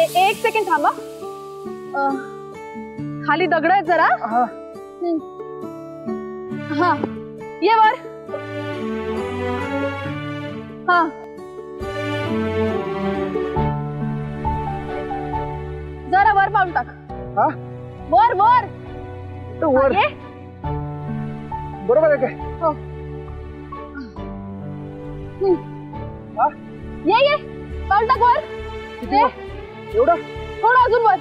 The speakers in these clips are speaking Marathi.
एक सेकंड थांबा. खाली दगड आहेत जरा. हा ये वर. हा जरा वर पाऊल टाक. वर वर वर ये. बरोबर आहे काय? हो. ये पाऊल टाक वर. एवढा थोडं अजून वर.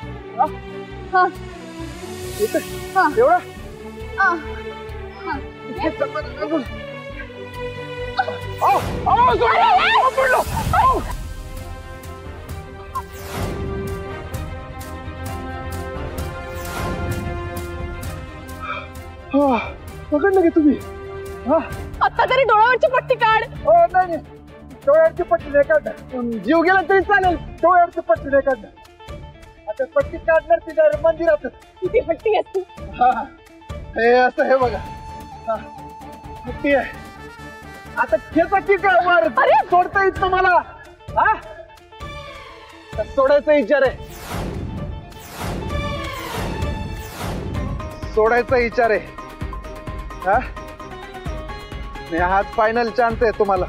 हा एवढा पकडलं की तुम्ही? आता तरी डोळ्यावरची पट्टी काढ. नाही डोळ्यावरची पट्टी नाही काढणार. जीव गेला तरी चालेल, डोळ्यावरची पट्टी नाही काढणार. आता पट्टी काढणार तिच्या मंदिरात. किती पट्टी असते? हे असं हे बघा पट्टी आहे. आता खेचा की काय वर सोडता येत मला? सोडायचा विचार आहे. सोडायचा विचार आहे. हाच फायनल चान्स आहे तुम्हाला.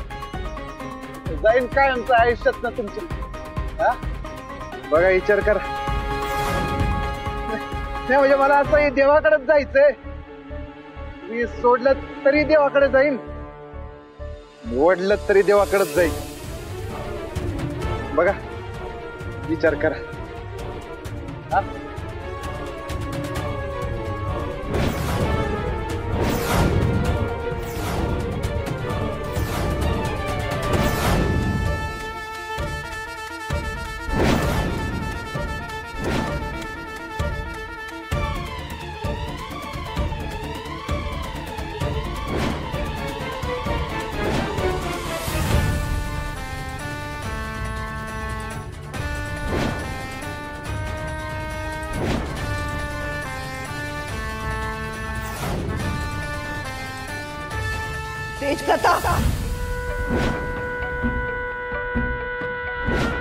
जाईन काय आमचं आयुष्यात ना तुमचं. बघा विचार करा. नाही म्हणजे मला असं देवाकडेच जायचंय. मी सोडलं तरी देवाकडे जाईन, निवडलं तरी देवाकडेच जाईन. बघा विचार करा. तेजप्रताप,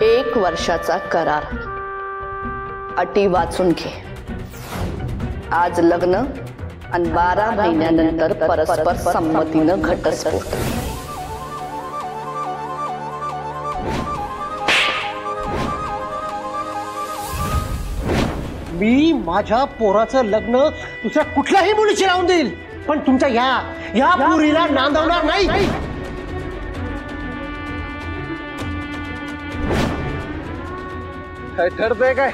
1 वर्षाचा करार. अटी वाचून घे. आज लग्न आणि 12 महिन्यानंतर परस्पर संमतीनं घटस्फोट. मी माझ्या पोराचं लग्न दुसऱ्या कुठल्याही मुलीशी लावून देईल, पण तुमच्या या पोरीला नांदवणार नाही. काय ठरतंय काय?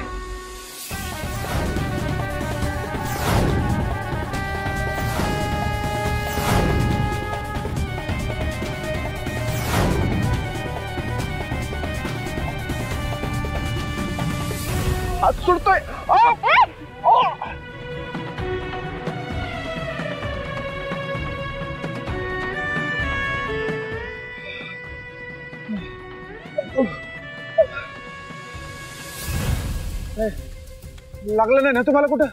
हात सुटतोय. लागलं नाही ना तुम्हाला कुठं?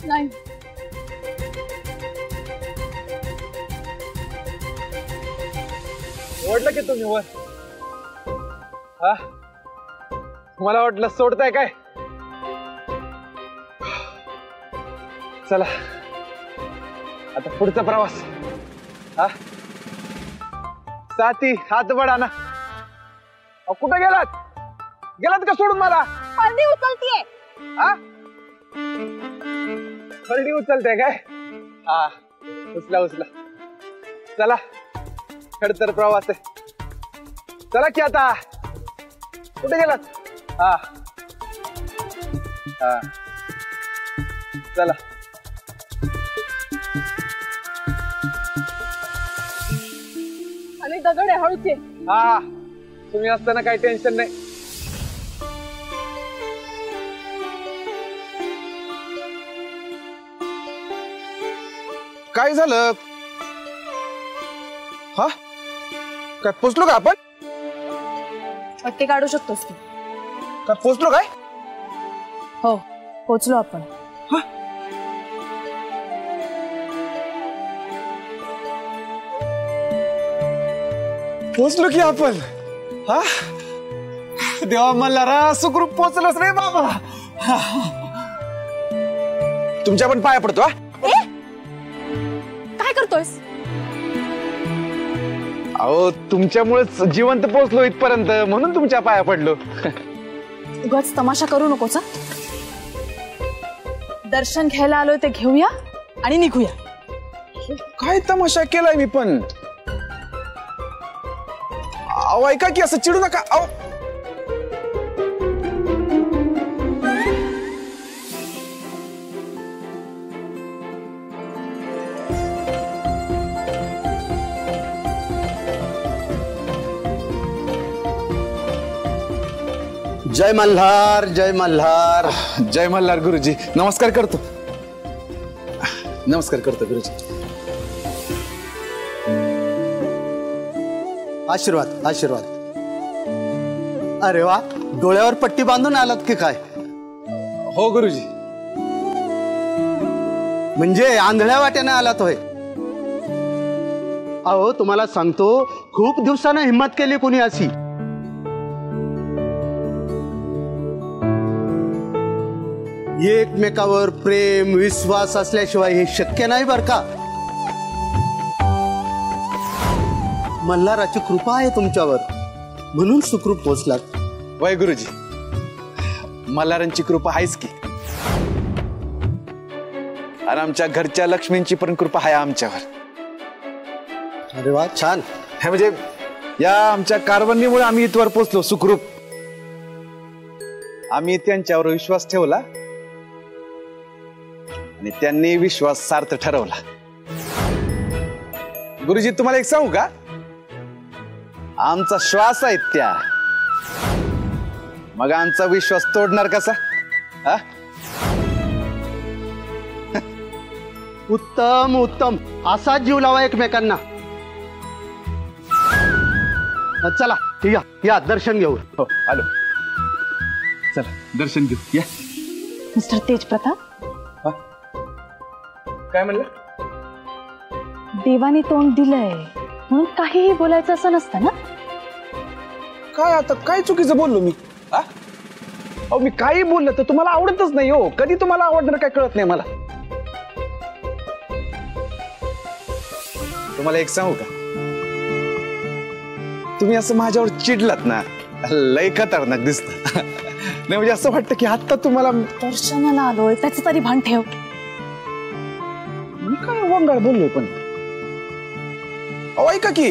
नाही. ओढलं की तुम्ही वर? मला वाटलं सोडताय काय? चला आता पुढचा प्रवास. साथी हात बडा ना. कुठे गेलात? गेलात का सोडून मला? हळदी उचलतीये. हळदी उचलते काय? उचला. चला खडतर प्रवास आहे. चला की आता. कुठे गेलात? चला. आणि दगड आहे हळूचे. तुम्ही असताना काही टेन्शन नाही. काय झालं? काय पोचलो का आपण? पट्टी काढू शकतोस तू. काय पोचलो काय? हो पोचलो आपण. पोचलो की आपण. देवा मल्हारा सुखरूप पोचलंच रे बाबा. तुमच्या पण पाया पडतो. काय करतोयस? अहो तुमच्यामुळेच जिवंत पोचलो इथपर्यंत, म्हणून तुमच्या पाया पडलो. उगाच तमाशा करू नकोस हं? दर्शन घ्यायला आलोय ते घेऊया आणि निघूया. काय तमाशा केलाय मी पण. अहो ऐका की, असं चिडू नका. अहो जय मल्हार, जय मल्हार. जय मल्हार गुरुजी. नमस्कार करतो. नमस्कार करतो गुरुजी. आशीर्वाद आशीर्वाद. अरे वा, डोळ्यावर पट्टी बांधून आलात की काय? हो गुरुजी. म्हणजे आंधळ्या वाट्याने आलात होय? अहो तुम्हाला सांगतो, खूप दिवसानं हिम्मत केली कोणी अशी. एकमेकावर प्रेम विश्वास असल्याशिवाय हे शक्य नाही बर का. मल्हाराची कृपा आहे तुमच्यावर, म्हणून सुखरूप पोचलात. वय गुरुजी, मल्हारांची कृपा आहेच की, आणि आमच्या घरच्या लक्ष्मींची पण कृपा आहे आमच्यावर. अरे वा, छान. हे म्हणजे या आमच्या कारभारणीमुळे आम्ही इथवर पोचलो सुखरूप. आम्ही त्यांच्यावर विश्वास ठेवला आणि त्यांनी विश्वास सार्थ ठरवला. गुरुजी तुम्हाला एक सांगू का, आमचा श्वास आहे त्या, मग आमचा विश्वास तोडणार कसा? उत्तम उत्तम, असा जीव लावा एकमेकांना. चला या या, दर्शन घेऊ. हो आलो. चला दर्शन घेऊ या. मिस्टर तेज प्रताप, काय म्हणलं? देवाने तोंड दिलंय म्हणून काहीही बोलायचं असं नसतं ना. काय आता काय चुकीचं बोललो मी? अहो मी काही बोललं तर तुम्हाला आवडतच नाही हो. कधी तुम्हाला आवडणार काय कळत नाही मला. तुम्हाला एक सांगू का, तुम्ही असं माझ्यावर चिडलात ना, लय खतरनाक दिसत. नाही म्हणजे असं वाटतं की आता तुम्हाला दर्शनाला आलोय त्याचं तरी भान ठेव. मी काय वंगाळ बोललोय पण. अहो ऐका की,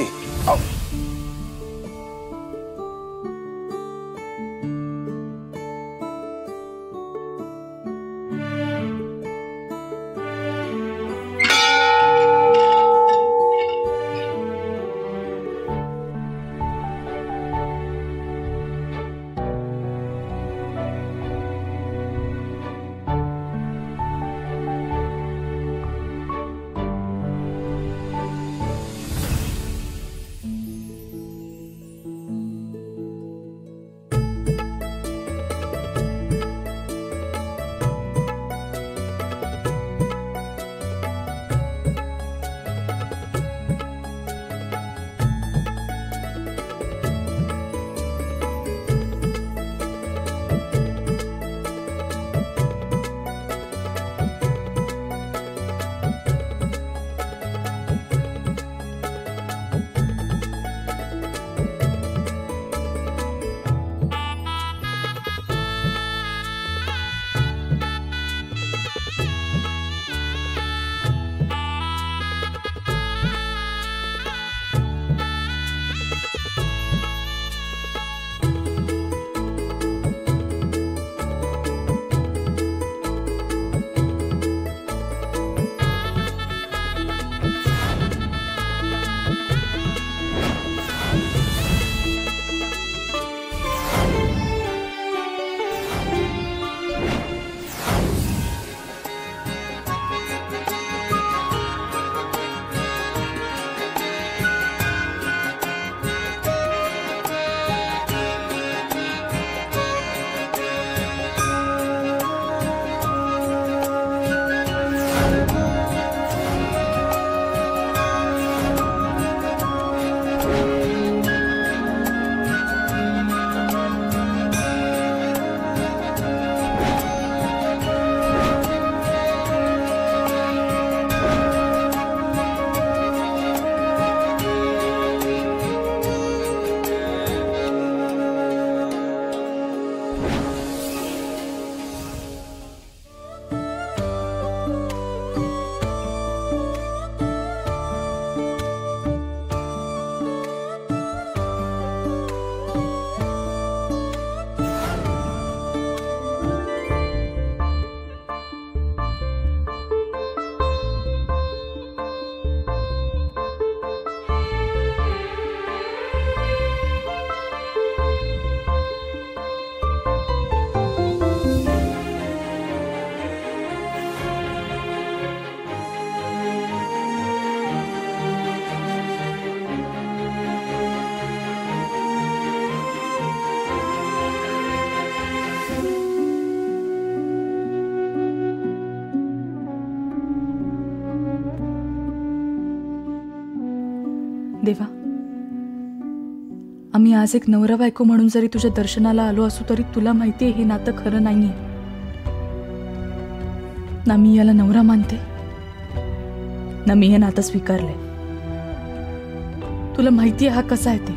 देवा, आम्ही आज एक नवरा बायको म्हणून जरी तुझ्या दर्शनाला आलो असू तरी तुला माहितीये हे नातं खरं नाहीये ना. मी याला नवरा मानते ना मी हे नातं स्वीकारलंय. तुला माहितीये हा कसा आहे ते.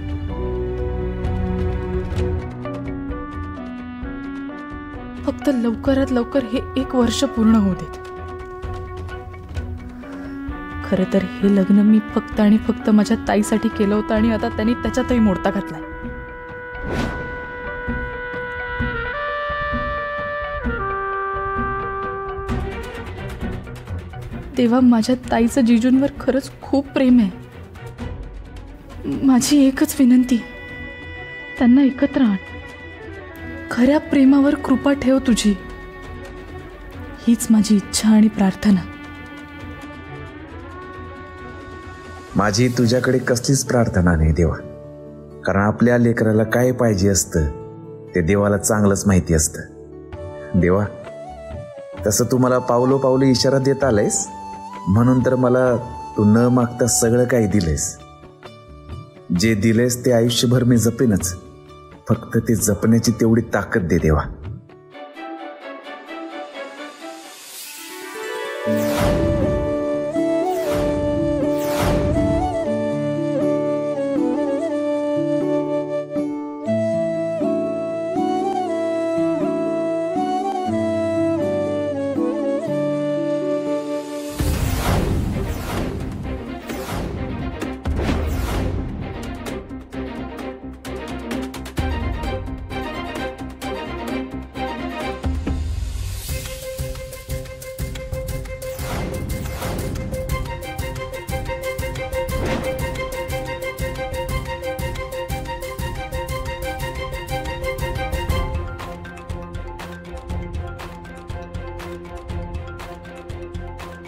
फक्त लवकरात लवकर हे 1 वर्ष पूर्ण होऊ देत. खरं तर हे लग्न मी फक्त आणि फक्त माझ्या ताईसाठी केलं होतं आणि आता त्यांनी त्याच्यातही मोडता घातलाय. तेव्हा माझ्या ताईचं जिजूंवर खरंच खूप प्रेम आहे. माझी एकच विनंती, त्यांना एकत्र आण. खऱ्या प्रेमावर कृपा ठेव तुझी, हीच माझी इच्छा आणि प्रार्थना. माझी तुझ्याकडे कसलीच प्रार्थना नाही देवा, कारण आपल्या लेकराला काय पाहिजे असतं ते देवाला चांगलंच माहिती असतं. देवा, तसं तू मला पावलो इशारा देत आलायस, म्हणून तर मला तू न मागता सगळं काही दिलेस. जे दिलेस ते आयुष्यभर मी जपेनच, फक्त ते जपण्याची तेवढी ताकद दे देवा.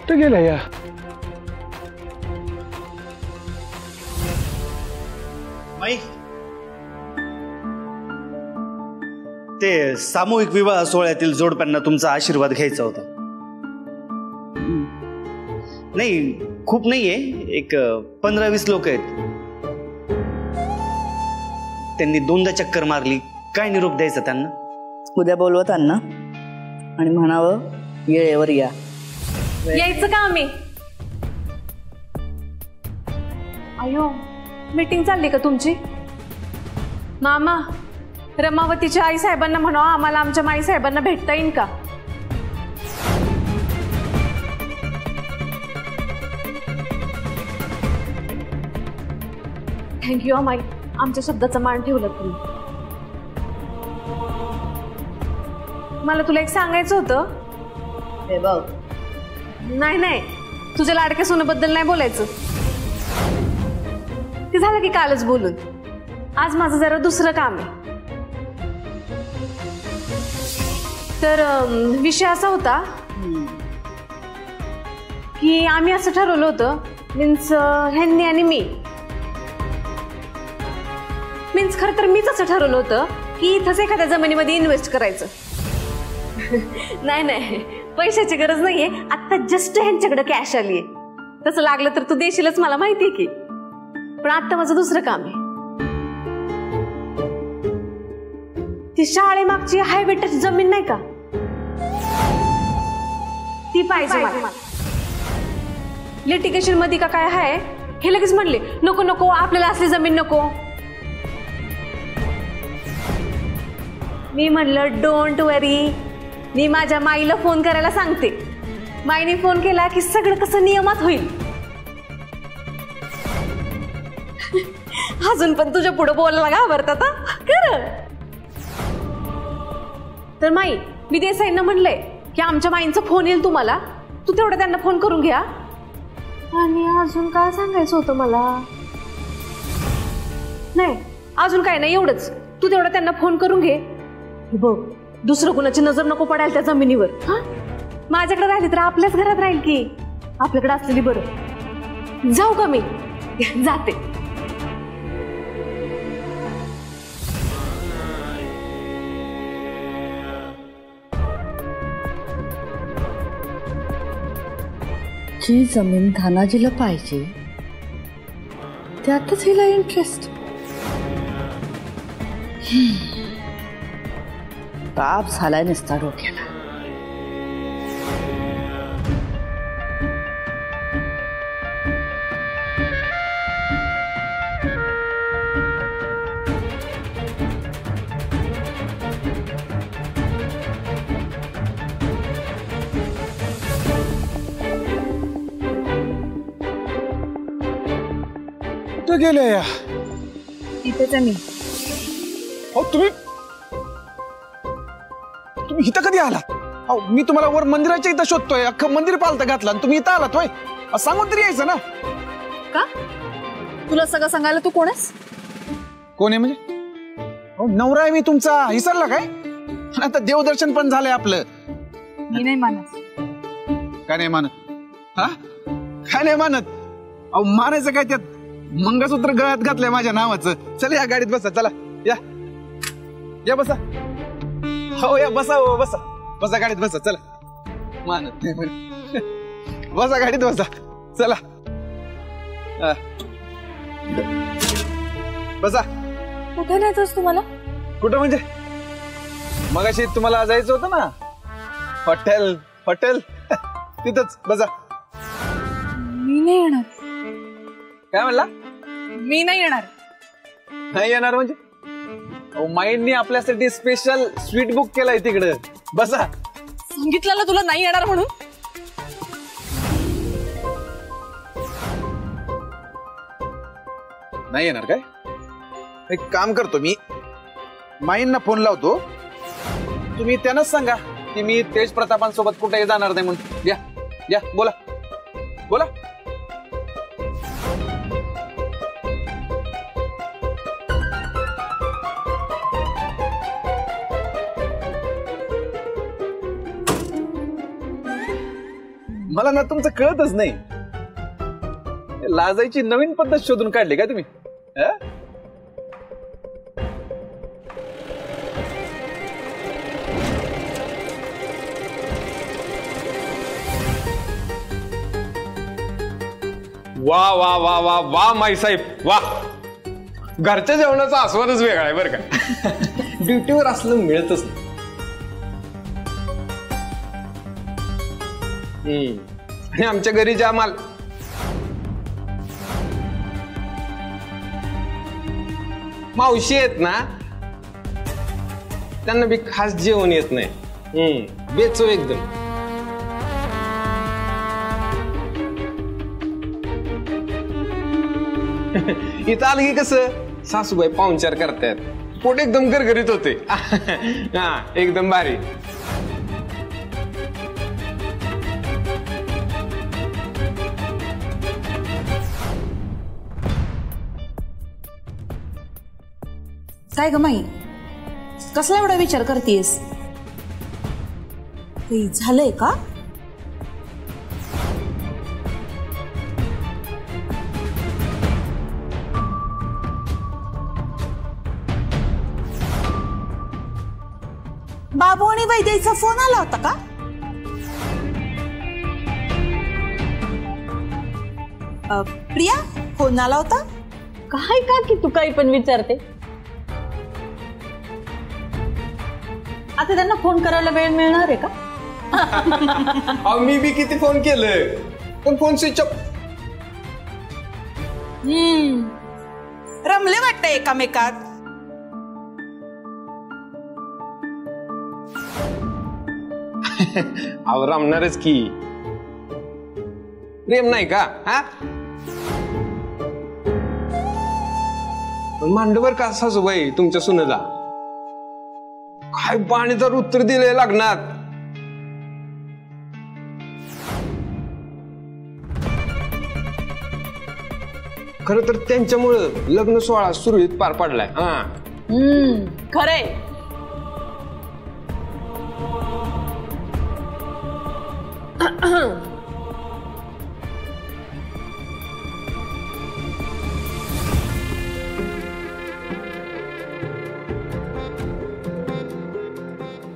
तो गेला या. माई, ते सामूहिक विवाह सोहळ्यातील जोडप्यांना तुमचा आशीर्वाद घ्यायचा होता. नाही, खूप नाहीये, एक 15-20 लोक आहेत. त्यांनी 2दा चक्कर मारली. काय निरोप द्यायचा त्यांना? उद्या बोलवत त्यांना आणि म्हणावं वेळेवर या. यायचं का आम्ही? अयो, मीटिंग चालली का तुमची? मामा, रमावतीच्या आई साहेबांना म्हणावं आम्हाला आमच्या माई साहेबांना भेटता येईल का? थँक्यू माई, आमच्या शब्दाचा मान ठेवला तुम्ही. मला तुला एक सांगायचं होतं. हे बघ, नाही, तुझ्या लाडक्या सोनबद्दल नाही बोलायचं. ते झालं की कालच बोलून. आज माझं जरा दुसरं काम आहे. तर विषय असा होता की आम्ही असं ठरवलं होतं, मीन्स ह्यांनी आणि मीन्स खरं तर मीच असं ठरवलं होतं की इथंच एखाद्या जमिनीमध्ये इन्व्हेस्ट करायचं. नाही, पैशाची गरज नाहीये. आता जस्ट ह्यांच्याकडे कॅश आलीये. तसं लागलं तर तू देशीलच, मला माहितीये की. पण आता माझं दुसरं काम आहे. ती शाळेमागची हायवेटची जमीन नाही का, ती पाहिजे मला. लिटिगेशन मध्ये का काय आहे हे लगेच म्हणले, नको आपल्याला असली जमीन नको. मी म्हणलं डोंट वरी, मी माझ्या माईला फोन करायला सांगते. माईने फोन केला की सगळं कसं नियमात होईल. अजून पण तुझ्या पुढे बोलायला घाबरतात खरं. तर माई, मी देसाईंना म्हणलंय की आमच्या माईंचा फोन येईल तुम्हाला, तू तेवढं त्यांना फोन करून घ्या. आणि अजून काय सांगायचं होतं मला? नाही, अजून काय नाही, एवढंच. तू तेवढं त्यांना फोन करून घे. बघ, दुसरं कुणाची नजर नको पडायला त्या जमिनीवर. हा, माझ्याकडे राहिली तर आपल्याच घरात राहील की. आपल्याकडे असलेली बरं. जाऊ का मी? जाते. जी जमीन धानाजीला पाहिजे त्यातच हिला इंटरेस्ट. ताप झालाय नसता डोक्याला. कुठं गेले या? इथेच आहे मी. हो तुम्ही इथं कधी आलात? अहो मी तुम्हाला वर मंदिराच्या इथं शोधतोय, अख्खं मंदिर पालतं घातलं आणि तुम्ही इथं आलात होय? सांगून तरी यायचं ना. का तुला सगळं सांगायला तू कोण आहेस? कोण आहे म्हणजे? हो नवरा आहे मी तुमचा, विसरला काय? आता देवदर्शन पण झालंय आपलं. मी नाही मानत. काय नाही मानत? हा काय नाही मानत? अहो मानायचं काय त्यात? मंगळसूत्र गळ्यात घातलंय माझ्या नावाचं. चला या गाडीत बसा, चला या या बसा. हो या बसा, हो बसा बसा गाडीत बसा. चला मानत नाही म्हणे. बसा गाडीत बसा, चला बसा. कुठे न्यायचंस तुम्हाला? कुठं म्हणजे? मगाशी तुम्हाला जायचं होतं ना हॉटेल हॉटेल तिथंच बसा. मी नाही येणार. काय म्हणला? मी नाही येणार. नाही येणार म्हणजे? माइंडनी आपल्यासाठी स्पेशल स्वीट बुक केलाय तिकडे. बसा. सांगितलं ना तुला नाही येणार म्हणून. नाही येणार काय? एक काम करतो मी, माइंडना फोन लावतो. तुम्ही त्यांनाच सांगा की मी तेज प्रतापांसोबत कुठेही जाणार नाही म्हणून. या या बोला बोला. मला ना तुमचं कळतच नाही. लाजायची नवीन पद्धत शोधून काढली का तुम्ही? वा वा वा वा वा माई साहेब वा. घरच्या जेवणाचा आस्वादच वेगळा आहे बरं का. ड्युटीवर असलं मिळतच नाही. आणि आमच्या घरी ज्या मावशी आहेत ना, त्यांना बी खास जेवण येत नाही. बेचव एकदम. इथं आलं की कसं सासूबाई पाहुणचार करतायत, पोट एकदम गरगरीत होते. हा एकदम भारी. काय ग माई, कसला एवढा विचार करतेस? काही झालंय का? बाबू आणि वैद्यचा फोन आला होता का? प्रिया फोन आला होता काय का की तू काही पण विचारते? आता त्यांना फोन करायला वेळ मिळणार आहे का? मी बी किती फोन केलं पण फोन स्विच ऑफ. रमले वाटतं एकामेकात. अहो रमणारच की. प्रेम नाही का? हा मांडवर का सासूबाई तुमच्या सुनेला काय बाणीदार उत्तर दिले लग्नात. खर तर त्यांच्यामुळं लग्न सोहळा सुरळीत पार पडलाय. हा खरंय.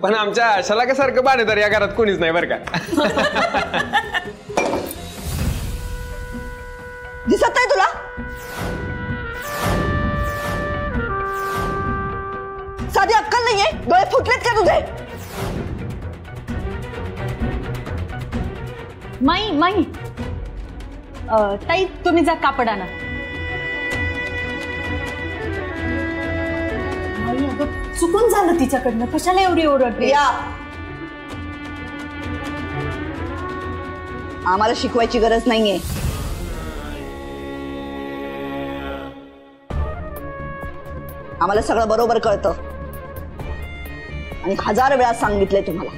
पण आमच्या आशाला का सारखं बाणेदार या घरात कोणीच नाही बरं का. दिसत आहे तुला? नाहीये? डोळे फुटलेत का तुझे? माई ताई तुम्ही जा कापड आणा. चुकून झालं तिच्याकडनं, कशाला एवढी ओरडते? आम्हाला शिकवायची गरज नाहीये. आम्हाला सगळं बरोबर कळतं आणि 1000 वेळा सांगितलंय तुम्हाला.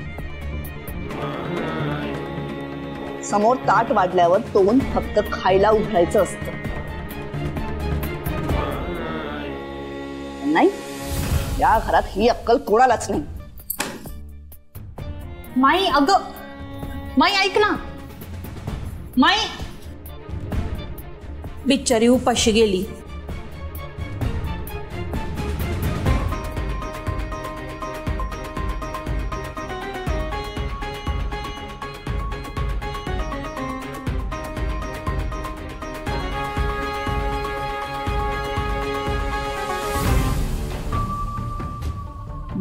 समोर ताट वाढल्यावर तोंड फक्त खायला उघडायचं असतं. नाही, या घरात ही अक्कल कोणालाच नाही. माई अगं माई ऐक ना. माई बिचारी उपाशी गेली.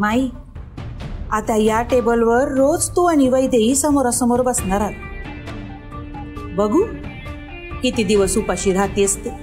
माई, आता या टेबलवर रोज तू आणि वैदेही समोरासमोर बसणार आहात. बघू किती दिवस उपाशी राहतेस ते.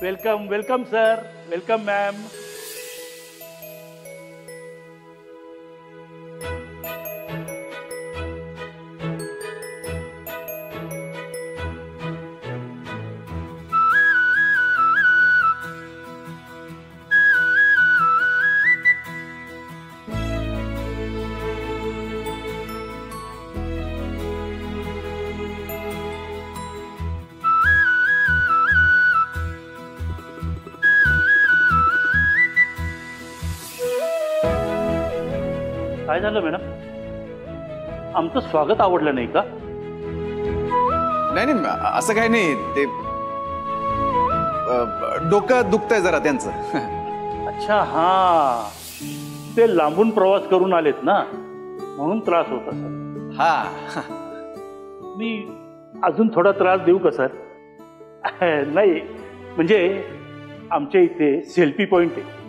Welcome welcome sir, welcome ma'am. काय झालं मॅडम? आमचं स्वागत आवडलं नाही का? नाही असं काही नाही, ते डोकं दुखतंय जरा त्यांचं. अच्छा, हा, ते लांबून प्रवास करून आलेत ना, म्हणून त्रास होत असेल. हा, मी अजून थोडा त्रास देऊ का सर? नाही, म्हणजे आमच्या इथे सेल्फी पॉइंट आहे,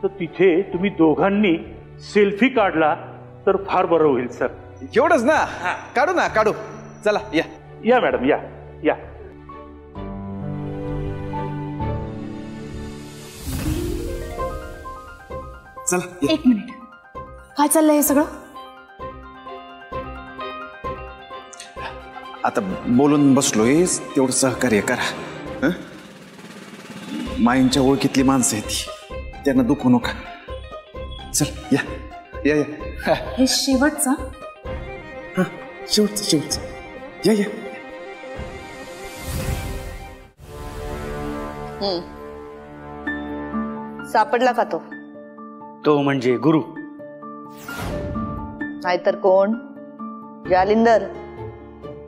तर तिथे तुम्ही दोघांनी सेल्फी काढला तर फार बरं होईल सर. एवढंच ना? काढू ना, काढू. चला या या मॅडम, या या. चला. एक मिनिट, काय चाललंय हे सगळं? आता बोलून बसलोय, तेवढं सहकार्य करा. माईंच्या ओळखीतली माणसं आहेत ती, त्यांना दुखू नका. चल या या या. हे शेवटचा? शेवटचं या या. सापडला का तो? तो म्हणजे गुरु. नाहीतर कोण? जालिंदर,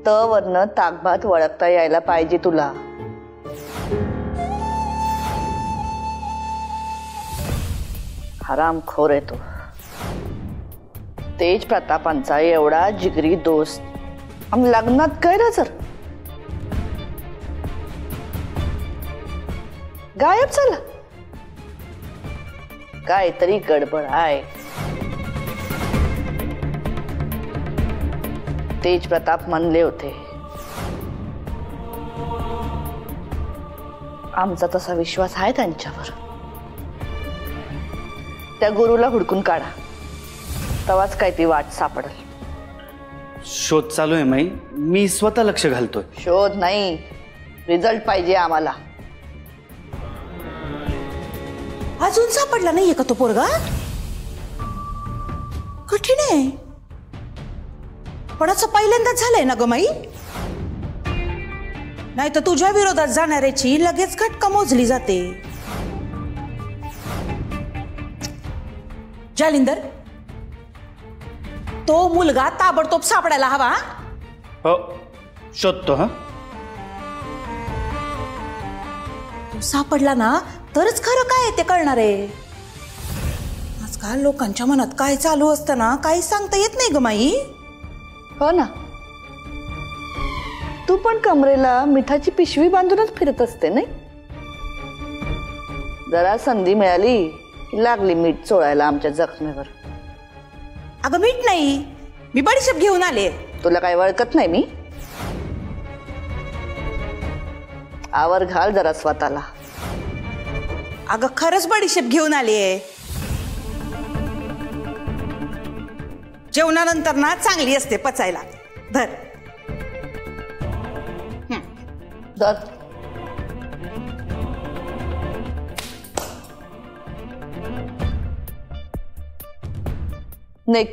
त वरनं ताकभात वळखता यायला पाहिजे तुला. हरामखोर आहे तो. तेज प्रतापांचा एवढा जिगरी दोस्त आणि लग्नात गैरहजर, गायब झाला. काहीतरी गडबड आहे. तेज प्रताप म्हणले होते, आमचा तसा विश्वास आहे त्यांच्यावर. त्या गुरुला हुडकून काढा, तवाच काय ती वाट सापडेल. शोध चालू आहे माई, मी स्वतः लक्ष घालतोय. शोध नाही, रिझल्ट पाहिजे आम्हाला. अजून सापडला नाहीये का तो पोरगा? कठीण आहे, पण असं पहिल्यांदाच झालंय ना ग माई? नाही तर तुझ्या विरोधात जाणाऱ्याची लगेच घटका मोजली जाते. जालिंदर, तो मुलगा ताबडतोब सापडायला हवा. हो शोधतो. हा तो सापडला ना तरच खरं काय आहे ते कळणार आहे. आजकाल लोकांच्या मनात काय चालू असतं ना काही सांगता येत नाही ग माई. हो ना, तू पण कमरेला मिठाची पिशवी बांधूनच फिरत असते नाही. जरा संधी मिळाली की लागली मीठ चोळायला आमच्या जखमेवर. अगं मीठ नाही, मी बडीशेप घेऊन आले. तुला काय वळखत नाही मी. आवर घाल जरा स्वतःला. अगं खरंच बडीशेप घेऊन आले. जेवणानंतर ना चांगली असते पचायला. धर धर. निघ.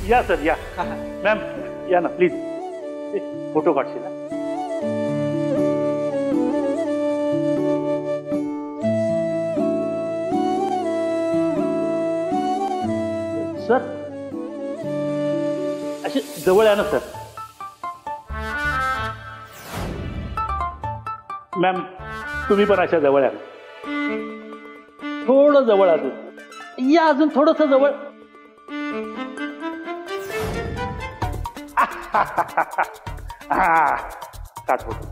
या सर या. मॅम या ना प्लीज. फोटो काढशील ना. सर असे जवळ या ना सर. मॅम तुम्ही पण अशा जवळ या. थोडं जवळ अजून या. अजून थोडस जवळ. काट फोटो.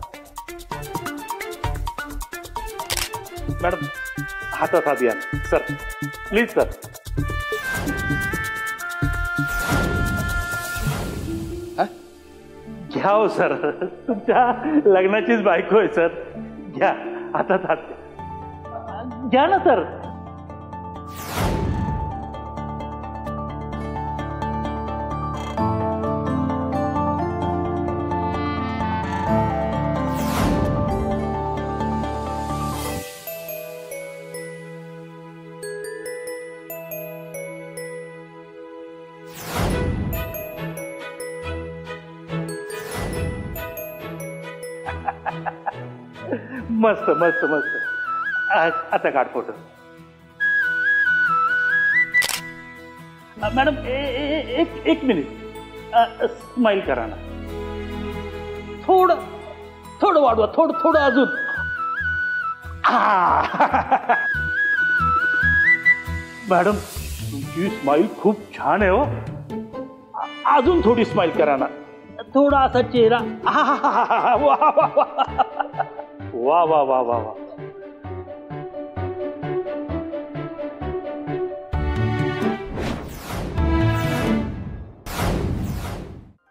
मॅडम हातात हात या सर प्लीज सर. घ्या हो सर, तुमच्या लग्नाचीच बायको आहे सर. घ्या हातात हात घ्या ना सर. मस्त मस्त मस्त. आता काढ फोटो. मॅडम एक मिनिट. स्माइल करा ना. थोडं थोडं वाढवा. थोडं अजून. मॅडम तुमची स्माइल खूप छान आहे हो. अजून थोडी स्माइल करा ना. थोडा असा चेहरा. वा वा वा वा वा.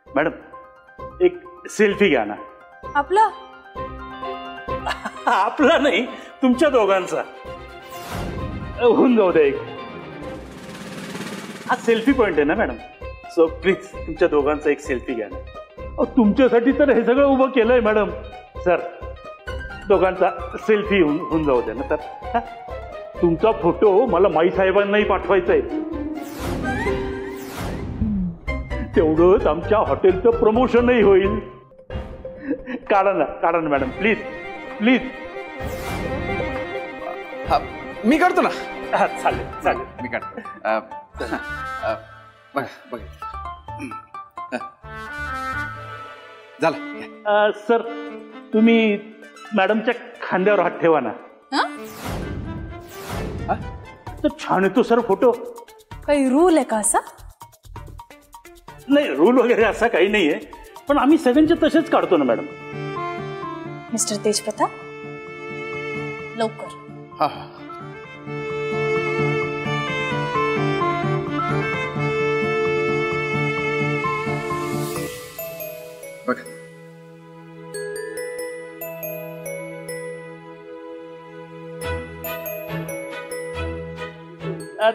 मॅडम एक सेल्फी घ्या ना. आपला आपला नाही, तुमच्या दोघांचा. होऊन जाऊ द्या एक. हा सेल्फी पॉइंट आहे ना मॅडम. सो प्लीज तुमच्या दोघांचा एक सेल्फी घ्या ना. तुमच्यासाठी तर हे सगळं उभं केलंय मॅडम. सर दोघांचा सेल्फी होऊन जाऊ द्या ना सर. तुमचा फोटो मला माई साहेबांनाही पाठवायचा आहे. तेवढंच आमच्या हॉटेलचं प्रमोशनही होईल. काढा ना मॅडम प्लीज प्लीज. मी करतो ना. चालेल मी काढतो. बघा झालं. सर तुम्ही मॅडमच्या खांद्यावर हात ठेवा ना. तर छान येतो सर फोटो. काही रूल आहे का असा? नाही रूल वगैरे असा काही नाहीये, पण आम्ही सगळ्यांचे तसेच काढतो ना मॅडम. मिस्टर तेजप्रताप लवकर. हा बघा.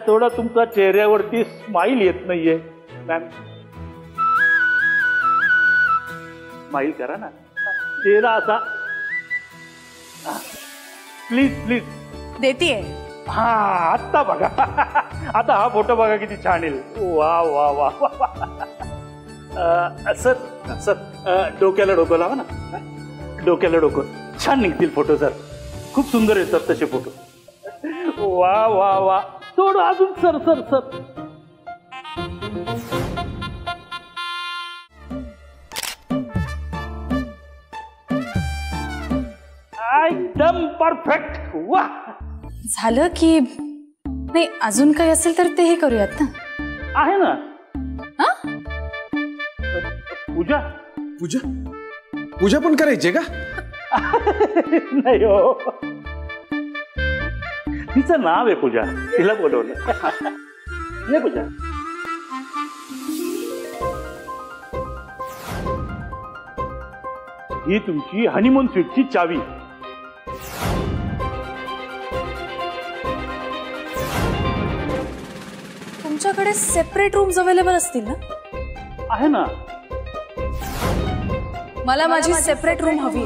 थोडा तुमचा चेहऱ्यावरती स्माइल येत नाहीये मॅम. स्माईल करा ना, चेहरा असा, प्लीज प्लीज. देतीये. हा आत्ता बघा. आता हा फोटो बघा किती छान येईल. वा वा वा वा. सर सर डोक्याला डोकं लावा ना, डोक्याला डोकं. छान निघतील फोटो सर, खूप सुंदर येतात तसे फोटो. वा वा वा. थोडं अजून सर सर सर. एकदम परफेक्ट. वा. झालं की नाही? अजून काही असेल तर तेही करूयात ना. आहे ना. पूजा. पूजा पूजा पण करायची का? नाही हो, तिचं नाव आहे पूजा, तिला बोलवलं. नाही पूजा. ही तुमची हनीमून स्वीटची चावी. तुमच्याकडे सेपरेट रूम्स अवेलेबल असतील ना? आहे ना. मला माझी सेपरेट रूम हवी.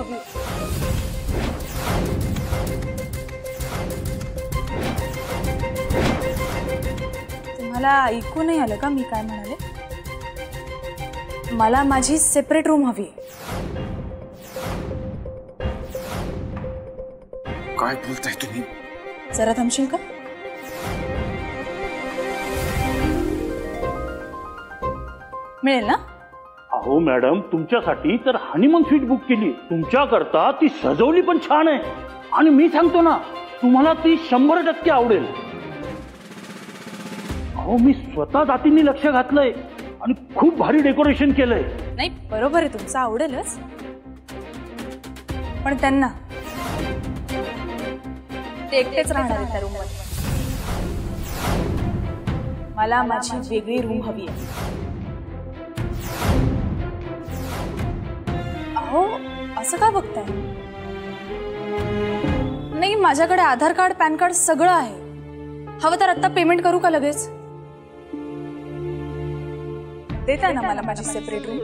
तुम्हाला ऐकू नाही आलं का मी काय म्हणाले? मला माझी सेपरेट रूम हवी. काय बोलताय तुम्ही? जरा थांबशील का? मिळेल ना? अहो मॅडम, तुमच्यासाठी तर हनीमून स्वीट बुक केली. तुमच्याकरता ती सजवली पण छान आहे. आणि मी सांगतो ना, तुम्हाला ती 100% आवडेल. अहो मी स्वतः जातींनी लक्ष घातलंय आणि खूप भारी डेकोरेशन केलंय. नाही बरोबर आहे, तुमचं आवडेलच, पण त्यांना ते एकटेच राहणार आहेत त्या रूम मध्ये. मला माझी वेगळी रूम हवी आहे. अहो असं का बघताय? नाही, माझ्याकडे आधार कार्ड, पॅन कार्ड सगळं आहे. हवं तर आता पेमेंट करू का लगेच? देताय ना मला माझी सेपरेट रूम?